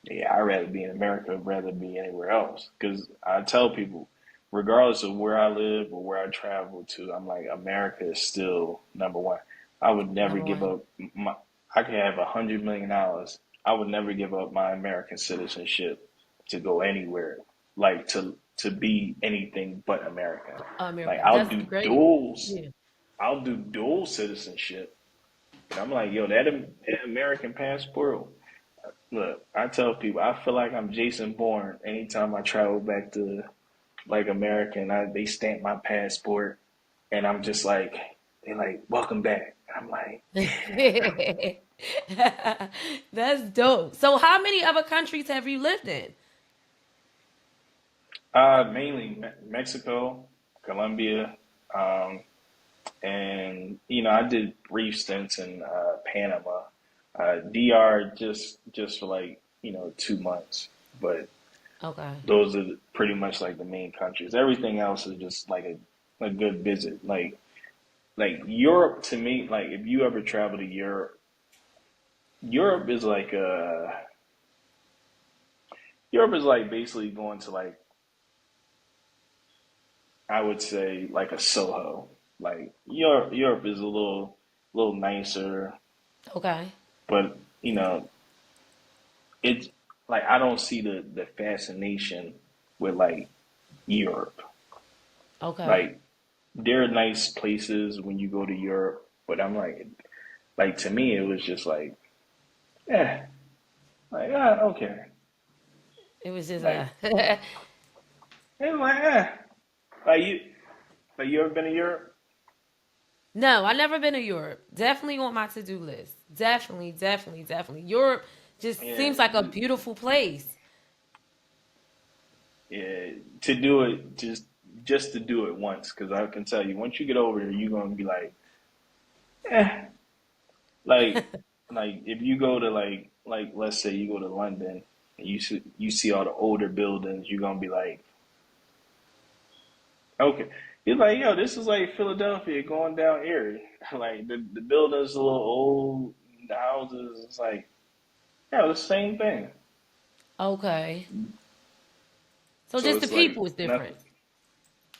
yeah, I'd rather be in America rather than be anywhere else. Because I tell people, regardless of where I live or where I travel to, I'm like, America is still number one. I would never Number give one. up my. I could have $100 million. I would never give up my American citizenship to go anywhere, like to be anything but American. Like American. That's great. Yeah. I'll do dual citizenship. But I'm like, yo, that American passport. Look, I tell people I feel like I'm Jason Bourne anytime I travel back to like America and they stamp my passport and I'm just like they're like, welcome back. And I'm like, That's dope. So, how many other countries have you lived in? mainly Mexico, Colombia, um, and I did brief stints in Panama, DR just for like 2 months, but Okay. those are pretty much like the main countries. Everything else is just like a good visit. Like Europe to me, like if you ever travel to Europe, Europe is like Europe is like basically going to like I would say like a Soho. Like Europe is a little nicer, Okay. but it's like I don't see the fascination with like Europe. Okay. Like there are nice places when you go to Europe, but I'm like to me it was just like eh, like okay, It was just like a. and like like you ever been to Europe? No, I never been to Europe. Definitely on my to do list. Definitely, definitely, definitely. Europe just Yeah, seems like a beautiful place. yeah. To do it just to do it once, because I can tell you once you get over there, you're gonna be like eh, like if you go to like let's say you go to London and you see all the older buildings, you're gonna be like okay. You're like, yo, this is like Philadelphia going down Erie. Like the buildings a little old, the houses, it's like, yeah, the same thing. Okay. So So just the it's like people is different. nothing.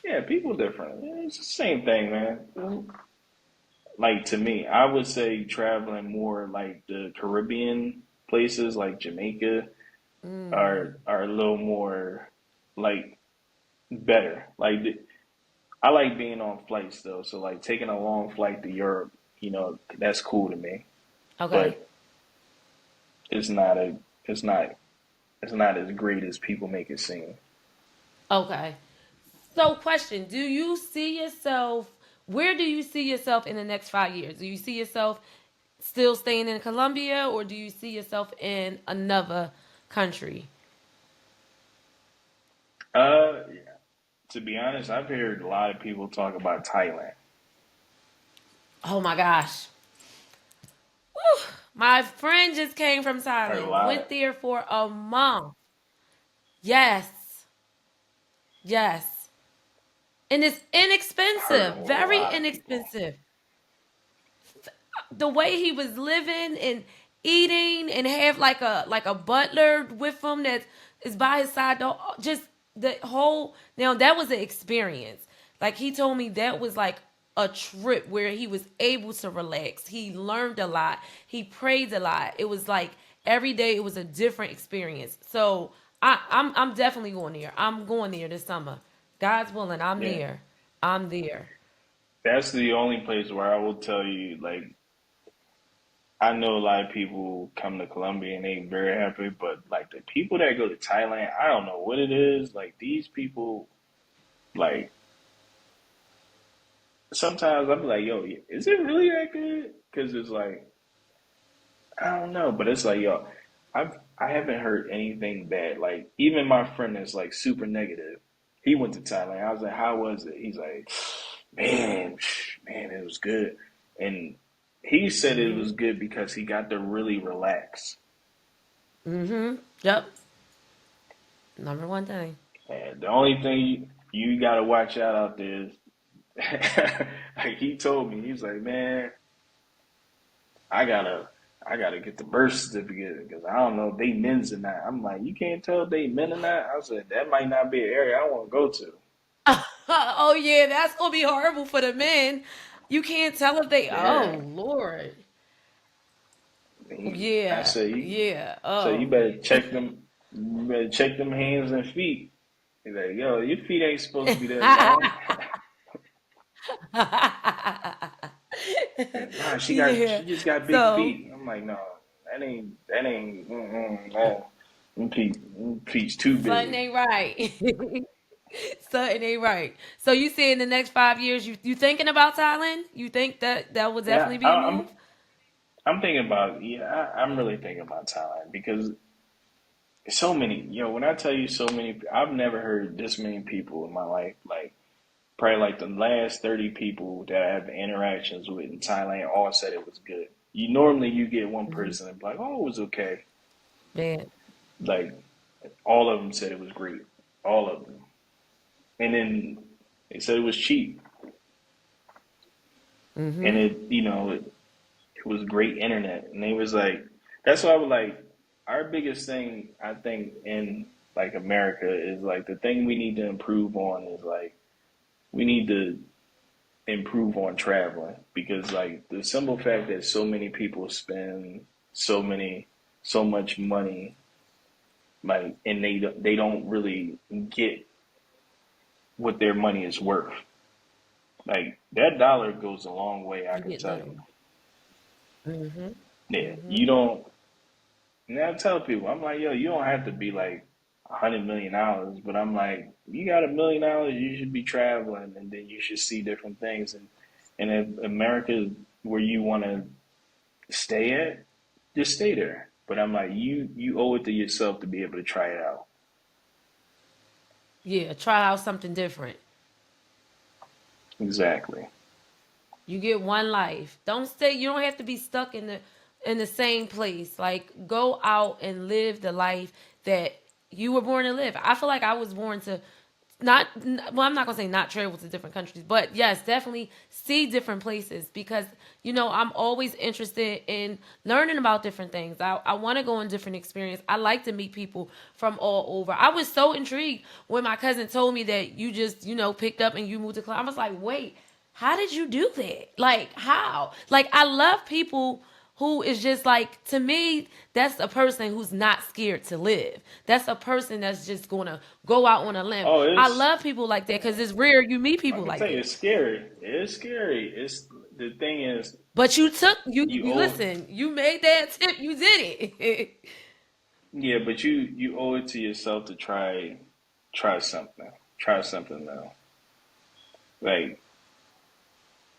Yeah, people different. Yeah, it's the same thing, man. Like to me, I would say traveling more like the Caribbean places like Jamaica Mm. are a little more like better. I like being on flights though, so like taking a long flight to Europe, that's cool to me. Okay. But it's not a it's not it's not as great as people make it seem. Okay. So, question: do you see yourself? Where do you see yourself in the next 5 years? Do you see yourself still staying in Colombia, or do you see yourself in another country? Yeah. To be honest, I've heard a lot of people talk about Thailand. Oh my gosh. Whew. My friend just came from Heard a Thailand, went lot. there for a month. Yes. Yes. And it's Heard a inexpensive, very lot of people. inexpensive. The way he was living and eating and have like a butler with him that is by his side, just the whole now that was an experience. Like he told me that was like a trip where he was able to relax. He learned a lot. He prayed a lot. It was like every day it was a different experience. So I'm definitely going there. I'm going there this summer. God's willing, I'm Yeah, there. I'm there. that's the only place where I will tell you, like, I know a lot of people come to Colombia and they very happy, but like the people that go to Thailand, I don't know what it is. Like these people, like sometimes I'm like, yo, is it really that good? Because it's like I don't know, but it's like, yo, I haven't heard anything bad. Like even my friend is like super negative. He went to Thailand. I was like, how was it? He's like, man, man, it was good. And he said it was good because he got to really relax. Yep. Number one thing. And the only thing you gotta watch out there is, like he told me, he's like, man, I gotta, I gotta get the birth certificate because I don't know if they men's or not. I'm like, you can't tell if they men or not. I said that might not be an area I want to go to. Oh yeah, that's gonna be horrible for the men. You can't tell if they. Yeah, Oh Lord. I Yeah. said, Yeah. you Oh. better check them, you better check them hands and feet. He's like, yo, your feet ain't supposed to be that long. Nah, Yeah. she just got big So feet. I'm like, no, that ain't, no. Them feet's too something big. ain't right. Something ain't right. So you say in the next 5 years, you thinking about Thailand? You think that that would Yeah, definitely be a move? I'm thinking about, yeah, I'm really thinking about Thailand because so many, when I tell you so many, I've never heard this many people in my life, like probably like the last 30 people that I have interactions with in Thailand all said it was good. You get one person and be like, oh, it was okay. Man. Like all of them said it was great. All of them. And then they said it was cheap. And it was great internet. And they was like, that's why I was like, our biggest thing, I think, in like America is like the thing we need to improve on is like, we need to improve on traveling because like the simple fact that so many people spend so much money like and they don't really get what their money is worth. Like that dollar goes a long way, I You can get tell you. little. Mm-hmm. Yeah, Mm-hmm. you don't. And I tell people, I'm like, yo, you don't have to be like $100 million, but I'm like, you got $1 million, you should be traveling, and then you should see different things. And if America is where you want to stay at, just stay there. But I'm like, you owe it to yourself to be able to try it out. Yeah, try out something different. Exactly. You get one life. Don't stay. You don't have to be stuck in the same place. Like go out and live the life that you were born to live. I feel like I was born to not well, I'm not gonna say not travel to different countries, but yes, definitely see different places because I'm always interested in learning about different things. I want to go on different experience. I like to meet people from all over. I was so intrigued when my cousin told me that you just picked up and you moved to Colombia. I was like, wait, how did you do that? Like how? Like I love people who is just like to me that's a person who's not scared to live. That's a person that's just gonna go out on a limb. Oh, I it's love people like that because it's rare you meet I people can like tell you, that. it's scary. It's scary. It's the thing is, But you took you you owe listen, you made that tip, you did it. yeah, but you owe it to yourself to try something, try something now. Like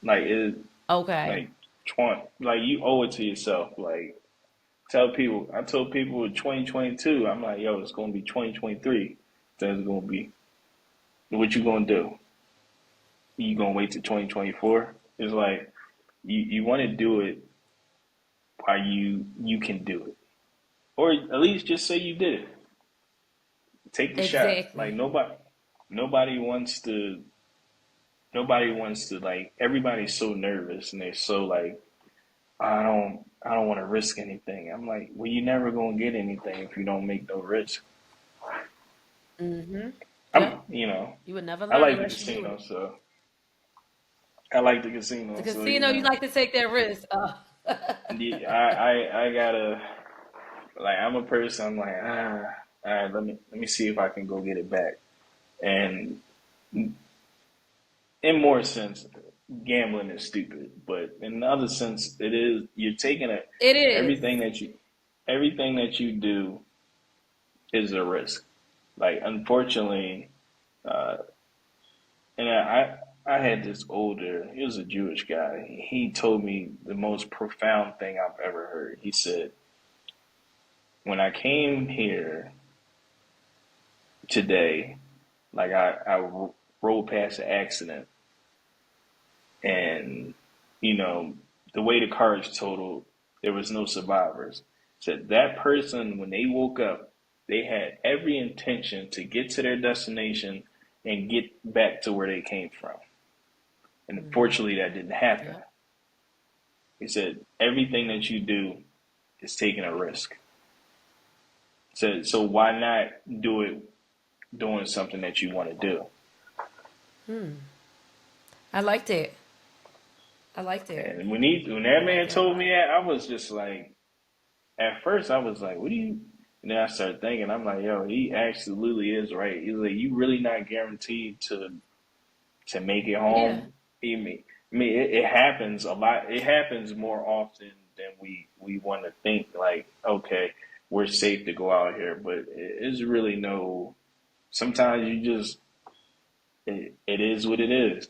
like it Okay. like like you owe it to yourself. Like tell people, I told people in 2022, I'm like, yo, it's gonna be 2023. That's gonna be what you gonna do? You gonna wait to 2024? It's like you want to do it while you can do it, or at least just say you did it. Take the shot. Like Exactly. nobody wants to. Nobody wants to like. Everybody's so nervous and they're so like, I don't want to risk anything. I'm like, well, you're never gonna get anything if you don't make no risk. Mm-hmm. I'm, Yep. you know, You would never I learn like the unless you do casino, it. so I like the The casino, so casino, you like to take that risk. I gotta, like, I'm a person. I'm like, all right, let me see if I can go get it back. And in more sense, gambling is stupid, but in the other sense, it is. You're taking it. It is. Everything that you, everything that you do is a risk. Like, unfortunately, uh, and I had this older. He was a Jewish guy. He told me the most profound thing I've ever heard. He said, "When I came here today, like I rolled past an accident, and you know the way the car is totaled, there was no survivors." Said that person, when they woke up, they had every intention to get to their destination and get back to where they came from. And unfortunately, that didn't happen. Yep. He said everything that you do is taking a risk. So why not do it doing something that you want to do? I like that. I like that. And when that I like man that a told me lot. that, I was just like, at first I was like, what do you? And then I started thinking, I'm like, yo, he absolutely is right. He's like, you really not guaranteed to make it Yeah. home. It happens a lot. It happens more often than we want to think. Like, okay, we're safe to go out here, but it's really no. Sometimes you just it is what it is.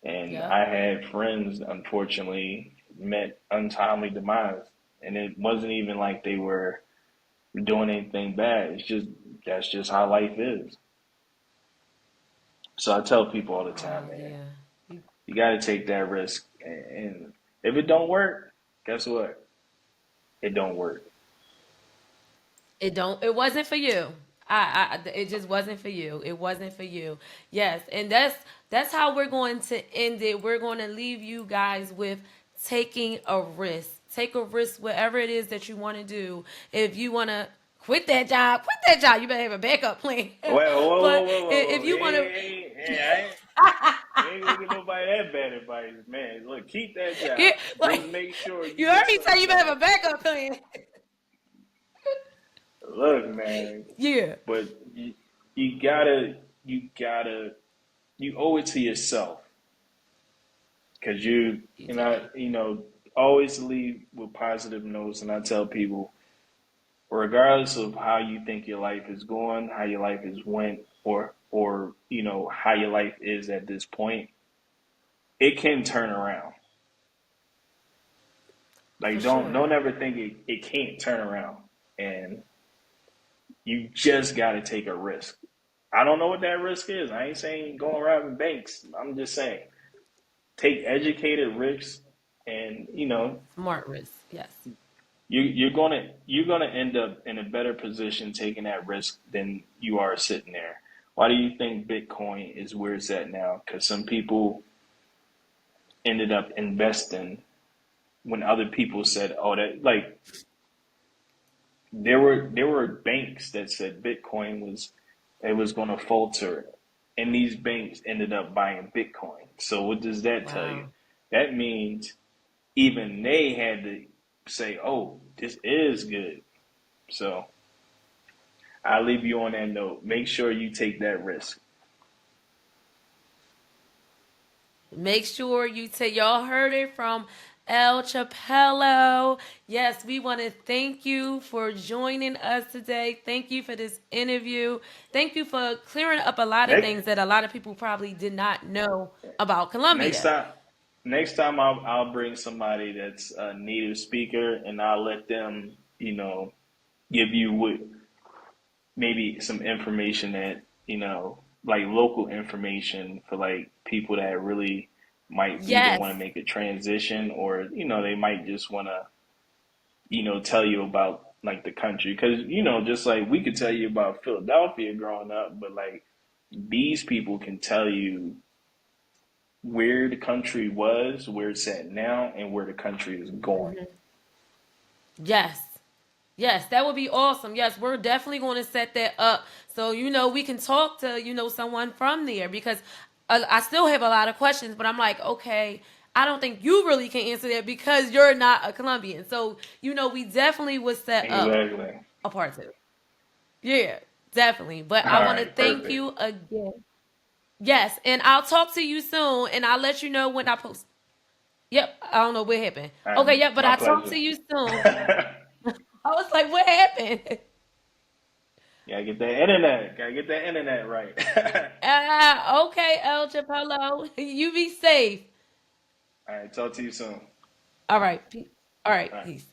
And Yep. I had friends, unfortunately, met untimely demise, and it wasn't even like they were doing anything bad. It's just that's just how life is. So I tell people all the Wow. time, man, Yeah. You- you got to take that risk, and if it don't work, guess what? It don't work. It don't. It wasn't for you. It just wasn't for you. It wasn't for you. Yes, and that's how we're going to end it. We're going to leave you guys with taking a risk. Take a risk, whatever it is that you want to do. If you want to quit that job, quit that job. You better have a backup plan. Well, whoa, whoa, But whoa, whoa, if whoa! you want to, I ain't gonna give nobody that bad advice, man. Look, keep that yeah, job. like Just make sure you you heard get me tell something you, better have better. a backup plan. Look, man, Yeah, but you gotta, you owe it to yourself because you you do. know, you know, always leave with positive notes. And I tell people, regardless of how you think your life is going, how your life is went, or you know how your life is at this point, it can turn around. For Like sure. don't ever think it can't turn around. And you just got to take a risk. I don't know what that risk is. I ain't saying going robbing banks. I'm just saying take educated risks, and you know Smart risk. Yes. you're gonna end up in a better position taking that risk than you are sitting there. Why do you think Bitcoin is where it's at now? Because some people ended up investing when other people said, "Oh, that like." There were banks that said Bitcoin was it was going to falter, and these banks ended up buying Bitcoin. So what does that tell you? Wow. That means even they had to say, "Oh, this is good." So I'll leave you on that note. Make sure you take that risk. Make sure you take, y'all heard it from El Chapello. Yes, we want to thank you for joining us today. Thank you for this interview. Thank you for clearing up a lot of Next things that a lot of people probably did not know about next Colombia. time next time I'll bring somebody that's a native speaker, and I'll let them give you what maybe some information that like local information for like people that really might either Yes. want to make a transition, or they might just want to tell you about like the country, because just like we could tell you about Philadelphia growing up, but like these people can tell you where the country was, where it's at now, and where the country is going. Yes. Yes, that would be awesome. Yes, we're definitely going to set that up so we can talk to someone from there, because I still have a lot of questions, but I'm like, okay, I don't think you really can answer that because you're not a Colombian. So, we definitely would set up Exactly. a part two. Yeah, definitely. But All I want to right, thank perfect. you again. Yes, and I'll talk to you soon, and I'll let you know when I post. Yep, I don't know what happened. All right, Okay, yep, but my I talk pleasure. to you soon. I was like, what happened? Gotta get that internet. Gotta get that internet right. Okay, El Chapello. You be safe. All right, talk to you soon. All right. All right, All right. peace.